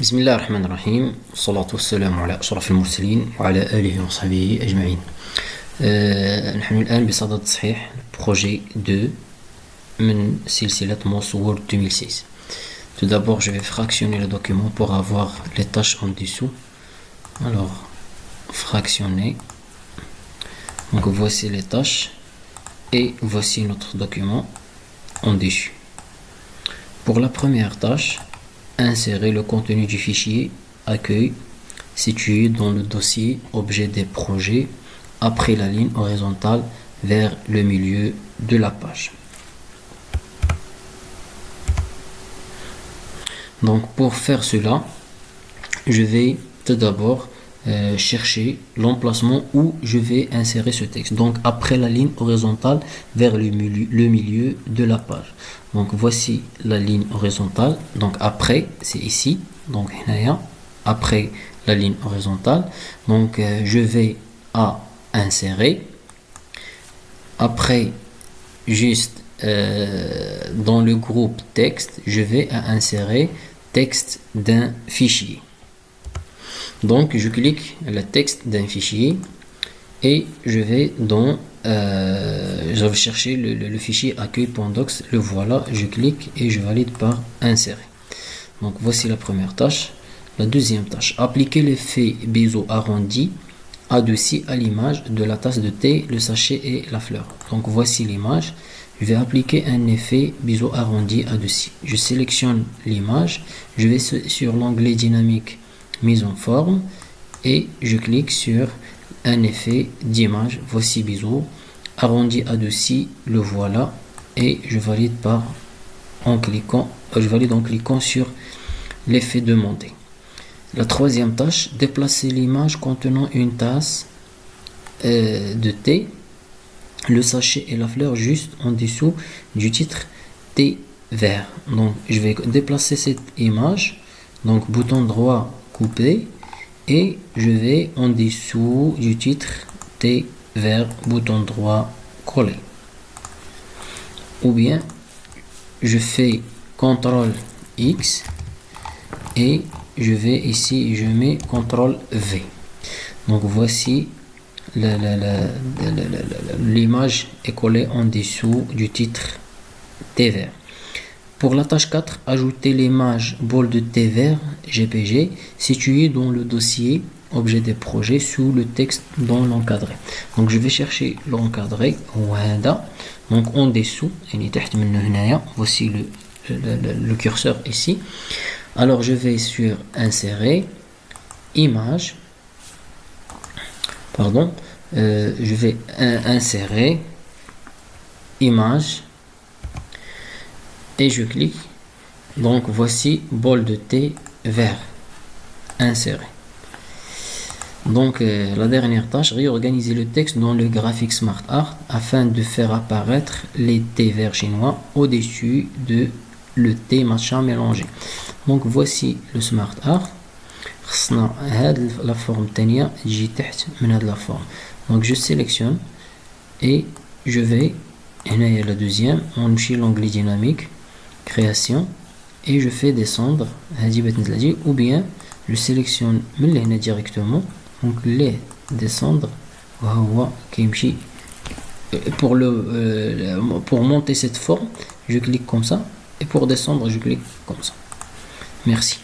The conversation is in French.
بسم الله الرحمن الرحيم والصلاة والسلام على أشرف المرسلين وعلى آله وصحبه أجمعين. نحن الآن بصدد تصحيح projet 2 من سلسلة Moz Word 2006. Tout d'abord, je vais fractionner le document pour avoir les tâches en dessous. Alors, fractionner. Donc voici les tâches et voici notre document en dessus. Pour la première tâche, insérer le contenu du fichier accueil situé dans le dossier objet des projets après la ligne horizontale vers le milieu de la page. Donc pour faire cela, je vais tout d'abord chercher l'emplacement où je vais insérer ce texte. Donc après la ligne horizontale vers le milieu de la page. Donc voici la ligne horizontale. Donc après, c'est ici. Donc après la ligne horizontale. Donc je vais à insérer. Après, juste dans le groupe texte, je vais à insérer texte d'un fichier. Donc je clique le texte d'un fichier et je vais dans je vais chercher le fichier accueil.docs, le voilà, je clique et je valide par insérer. Donc voici la première tâche. La deuxième tâche, appliquer l'effet biseau arrondi adouci à l'image de la tasse de thé, le sachet et la fleur. Donc voici l'image. Je vais appliquer un effet biseau arrondi adouci. Je sélectionne l'image, je vais sur l'onglet dynamique mise en forme et je clique sur un effet d'image. Voici biseau arrondi adouci, le voilà, et je valide en cliquant sur l'effet demandé. La troisième tâche, déplacer l'image contenant une tasse de thé, le sachet et la fleur juste en dessous du titre thé vert. Donc je vais déplacer cette image, donc bouton droit couper, et je vais en dessous du titre thé vert, bouton droit coller. Ou bien je fais CTRL X et je vais ici, je mets CTRL V. Donc voici l'image est collée en dessous du titre thé vert. Pour la tâche 4, ajouter l'image bol de thé vert GPG située dans le dossier objet des projets sous le texte dans l'encadré. Donc je vais chercher l'encadré, donc en dessous, voici le curseur ici. Alors je vais sur insérer, image, je vais insérer, image, et je clique. Donc voici bol de thé vert, insérer. Donc la dernière tâche, réorganiser le texte dans le graphique Smart Art afin de faire apparaître les thés verts chinois au-dessus de le thé matcha mélangé. Donc voici le Smart Art. La forme tania la forme. Donc je sélectionne et je vais, et la deuxième, on utilise l'onglet dynamique création et je fais descendre, ou bien je sélectionne directement, donc les descendre pour monter cette forme je clique comme ça et pour descendre je clique comme ça. Merci.